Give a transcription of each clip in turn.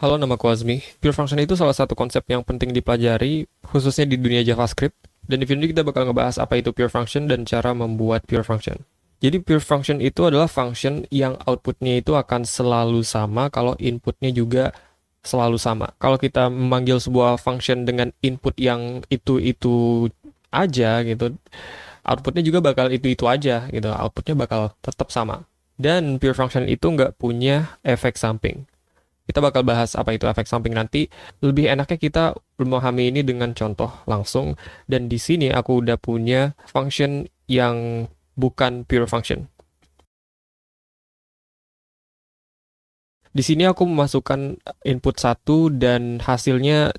Halo, nama aku Azmi. Pure function itu salah satu konsep yang penting dipelajari, khususnya di dunia JavaScript. Dan di video ini kita bakal ngebahas apa itu pure function dan cara membuat pure function. Jadi pure function itu adalah function yang outputnya itu akan selalu sama kalau inputnya juga selalu sama. Kalau kita memanggil sebuah function dengan input yang itu-itu aja gitu, outputnya juga bakal itu-itu aja gitu. Outputnya bakal tetap sama. Dan pure function itu nggak punya efek samping. Kita bakal bahas apa itu efek samping nanti. Lebih enaknya kita memahami ini dengan contoh langsung. Dan di sini aku udah punya function yang bukan pure function. Di sini aku memasukkan input satu dan hasilnya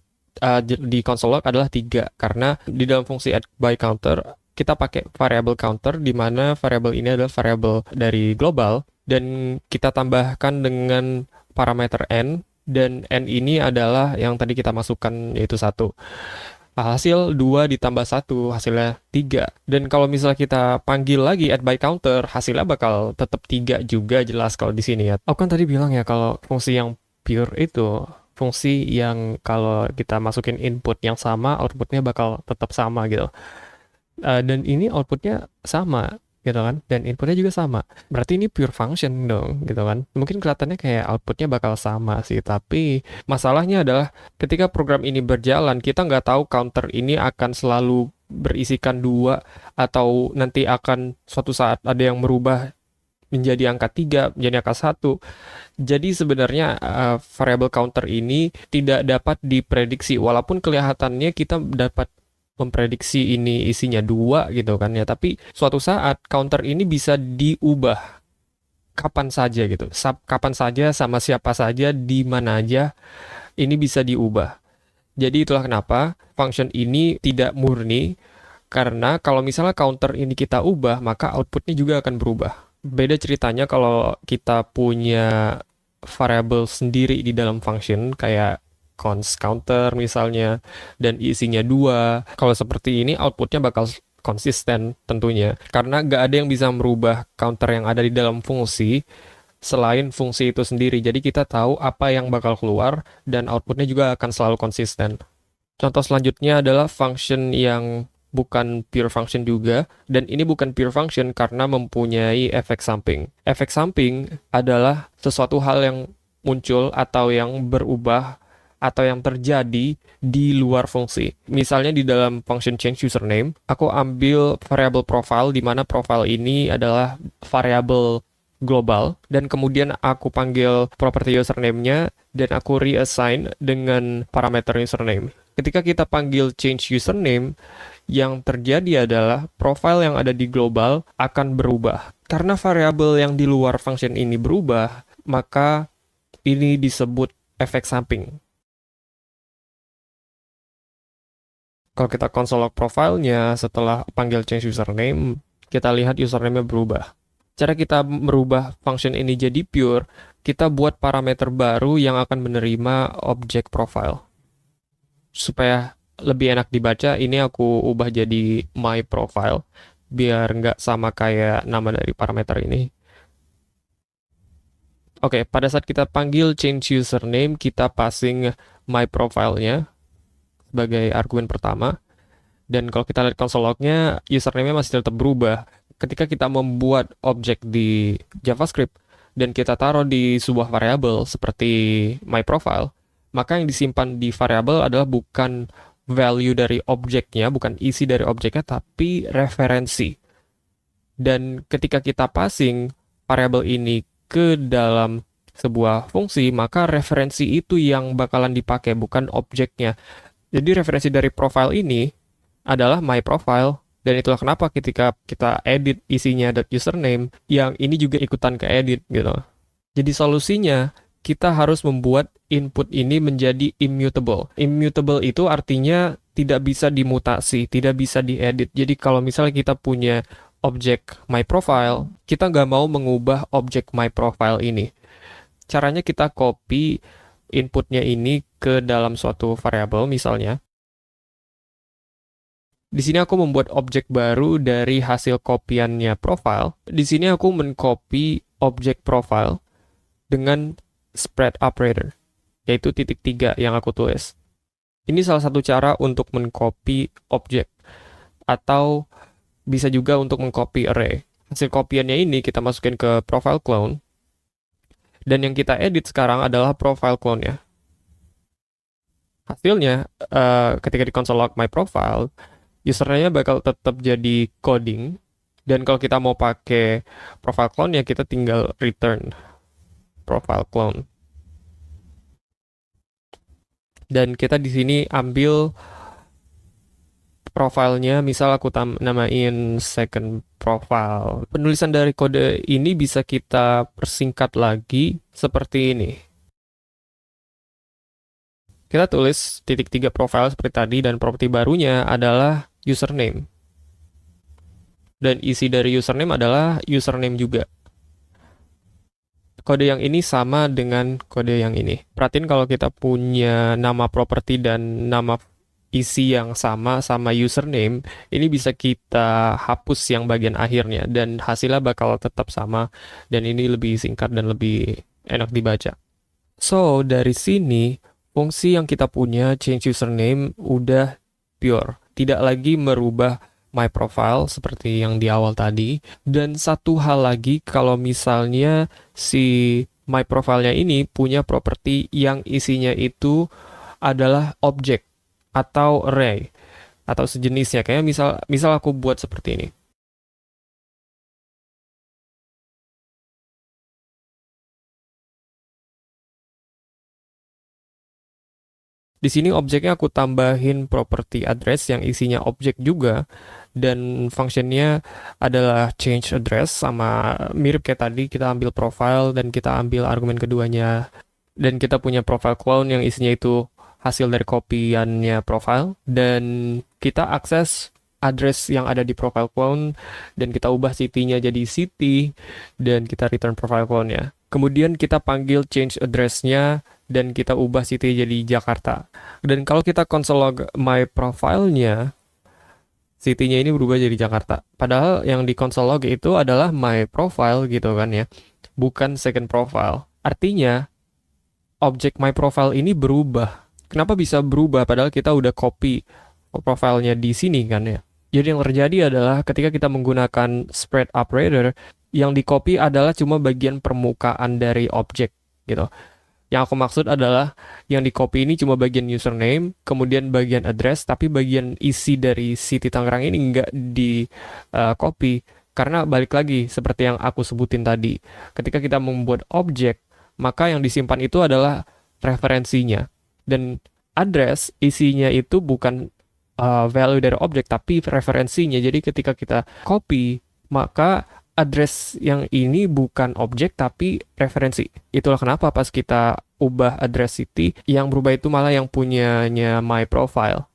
di console log adalah 3. Karena di dalam fungsi add by counter, kita pakai variable counter, di mana variable ini adalah variable dari global. Dan kita tambahkan dengan parameter n, dan n ini adalah yang tadi kita masukkan, yaitu 1. Hasil 2 ditambah 1, hasilnya 3. Dan kalau misalnya kita panggil lagi add by counter, hasilnya bakal tetap 3 juga, jelas kalau di sini ya. Aku kan tadi bilang ya kalau fungsi yang pure itu fungsi yang kalau kita masukin input yang sama, outputnya bakal tetap sama gitu. Dan ini outputnya sama gitu kan, dan inputnya juga sama. Berarti ini pure function dong gitu kan. Mungkin kelihatannya kayak outputnya bakal sama sih, tapi masalahnya adalah ketika program ini berjalan, kita nggak tahu counter ini akan selalu berisikan 2 atau nanti akan suatu saat ada yang merubah menjadi angka 3, menjadi angka 1. Jadi sebenarnya variable counter ini tidak dapat diprediksi, walaupun kelihatannya kita dapat memprediksi ini isinya 2 gitu kan ya, tapi suatu saat counter ini bisa diubah kapan saja gitu. Kapan saja, sama siapa saja, di mana aja, ini bisa diubah. Jadi itulah kenapa function ini tidak murni, karena kalau misalnya counter ini kita ubah, maka outputnya juga akan berubah. Beda ceritanya kalau kita punya variable sendiri di dalam function, kayak const counter misalnya, dan isinya 2. Kalau seperti ini, outputnya bakal konsisten tentunya. Karena nggak ada yang bisa merubah counter yang ada di dalam fungsi, selain fungsi itu sendiri. Jadi kita tahu apa yang bakal keluar, dan outputnya juga akan selalu konsisten. Contoh selanjutnya adalah function yang bukan pure function juga, dan ini bukan pure function karena mempunyai efek samping. Efek samping adalah sesuatu hal yang muncul atau yang berubah atau yang terjadi di luar fungsi. Misalnya di dalam function change username, aku ambil variable profile, di mana profile ini adalah variable global, dan kemudian aku panggil property username-nya, dan aku reassign dengan parameter username. Ketika kita panggil change username, yang terjadi adalah profile yang ada di global akan berubah. Karena variabel yang di luar function ini berubah, maka ini disebut efek samping. Kalau kita console log profilnya setelah panggil change username, kita lihat username-nya berubah. Cara kita merubah function ini jadi pure, kita buat parameter baru yang akan menerima objek profile. Supaya lebih enak dibaca, ini aku ubah jadi my profile, biar nggak sama kayak nama dari parameter ini. Oke, pada saat kita panggil change username, kita passing my profile-nya sebagai argumen pertama. Dan kalau kita lihat console log-nya, username-nya masih tetap berubah. Ketika kita membuat objek di JavaScript dan kita taruh di sebuah variabel seperti my profile, maka yang disimpan di variabel adalah bukan value dari objeknya, bukan isi dari objeknya, tapi referensi. Dan ketika kita passing variabel ini ke dalam sebuah fungsi, maka referensi itu yang bakalan dipakai, bukan objeknya. Jadi referensi dari profile ini adalah my profile, dan itulah kenapa ketika kita edit isinya .username, yang ini juga ikutan ke edit gitu. Jadi solusinya, kita harus membuat input ini menjadi immutable. Immutable itu artinya tidak bisa dimutasi, tidak bisa diedit. Jadi kalau misalnya kita punya objek my profile, kita nggak mau mengubah objek my profile ini. Caranya kita copy inputnya ini ke dalam suatu variabel misalnya. Di sini aku membuat objek baru dari hasil kopiannya profile. Di sini aku mencopy objek profile dengan spread operator. yaitu titik 3 yang aku tulis. Ini salah satu cara untuk mengcopy objek, atau bisa juga untuk mengcopy array. Hasil kopiannya ini kita masukin ke profile clone, dan yang kita edit sekarang adalah profile clone-nya. Hasilnya, ketika di console log my profile, username-nya bakal tetap jadi coding, dan kalau kita mau pakai profile clone ya kita tinggal return profile clone. Dan kita di sini ambil profilnya, misal aku namain second profile. Penulisan dari kode ini bisa kita persingkat lagi seperti ini. Kita tulis titik 3 profile seperti tadi, dan properti barunya adalah username. Dan isi dari username adalah username juga. Kode yang ini sama dengan kode yang ini. Perhatiin kalau kita punya nama properti dan nama isi yang sama username, ini bisa kita hapus yang bagian akhirnya, dan hasilnya bakal tetap sama, dan ini lebih singkat dan lebih enak dibaca. So, dari sini, fungsi yang kita punya, change username, udah pure. Tidak lagi merubah my profile seperti yang di awal tadi. Dan satu hal lagi, kalau misalnya si my profile-nya ini punya properti yang isinya itu adalah objek atau array atau sejenisnya, kayak misal aku buat seperti ini. Di sini objeknya aku tambahin property address yang isinya objek juga, dan functionnya adalah change address, sama mirip kayak tadi, kita ambil profile dan kita ambil argumen keduanya, dan kita punya profile clone yang isinya itu hasil dari kopiannya profile, dan kita akses address yang ada di profile clone, dan kita ubah city-nya jadi city, dan kita return profile clone-nya. Kemudian kita panggil change address-nya, dan kita ubah city jadi Jakarta. Dan kalau kita console log my profile-nya, city-nya ini berubah jadi Jakarta. Padahal yang di console log itu adalah my profile gitu kan ya, bukan second profile. Artinya, objek my profile ini berubah. Kenapa bisa berubah? Padahal kita udah copy profilnya di sini kan ya. Jadi yang terjadi adalah ketika kita menggunakan spread operator, yang di copy adalah cuma bagian permukaan dari objek gitu. Yang aku maksud adalah yang di copy ini cuma bagian username, kemudian bagian address, tapi bagian isi dari City Tangerang ini nggak di copy. Karena balik lagi, seperti yang aku sebutin tadi, ketika kita membuat objek, maka yang disimpan itu adalah referensinya. Dan address, isinya itu bukan value dari objek, tapi referensinya. Jadi ketika kita copy, maka address yang ini bukan objek tapi referensi. Itulah kenapa pas kita ubah address city, yang berubah itu malah yang punyanya my profile.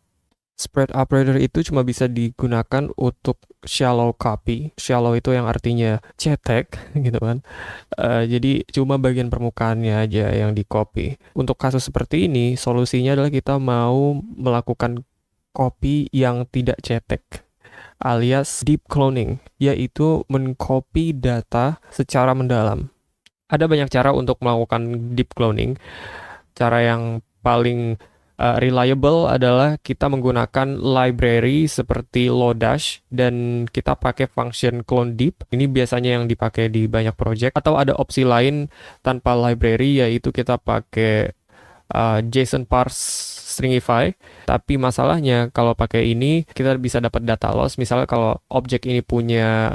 Spread operator itu cuma bisa digunakan untuk shallow copy. Shallow itu yang artinya cetek gitu kan. Jadi cuma bagian permukaannya aja yang di copy. Untuk kasus seperti ini, solusinya adalah kita mau melakukan copy yang tidak cetek, alias deep cloning, yaitu mengcopy data secara mendalam. Ada banyak cara untuk melakukan deep cloning. Cara yang paling reliable adalah kita menggunakan library seperti Lodash, dan kita pakai function clone deep. Ini biasanya yang dipakai di banyak project. Atau ada opsi lain tanpa library, yaitu kita pakai JSON parse stringify. Tapi masalahnya kalau pakai ini kita bisa dapat data loss. Misalnya kalau objek ini punya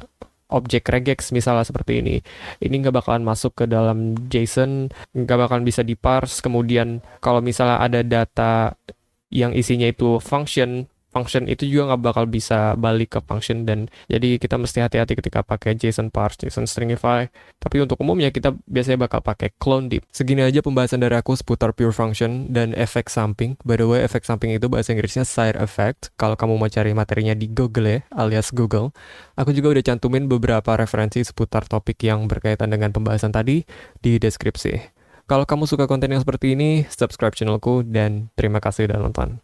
objek regex misalnya seperti ini nggak bakalan masuk ke dalam JSON, nggak bakalan bisa diparse. Kemudian kalau misalnya ada data yang isinya itu function itu juga nggak bakal bisa balik ke function, dan jadi kita mesti hati-hati ketika pakai JSON parse, JSON stringify. Tapi untuk umumnya kita biasanya bakal pakai clone deep. Segini aja pembahasan dari aku seputar pure function dan efek samping. By the way, efek samping itu bahasa Inggrisnya side effect. Kalau kamu mau cari materinya di Google ya, alias Google. Aku juga udah cantumin beberapa referensi seputar topik yang berkaitan dengan pembahasan tadi di deskripsi. Kalau kamu suka konten yang seperti ini, subscribe channelku, dan terima kasih udah nonton.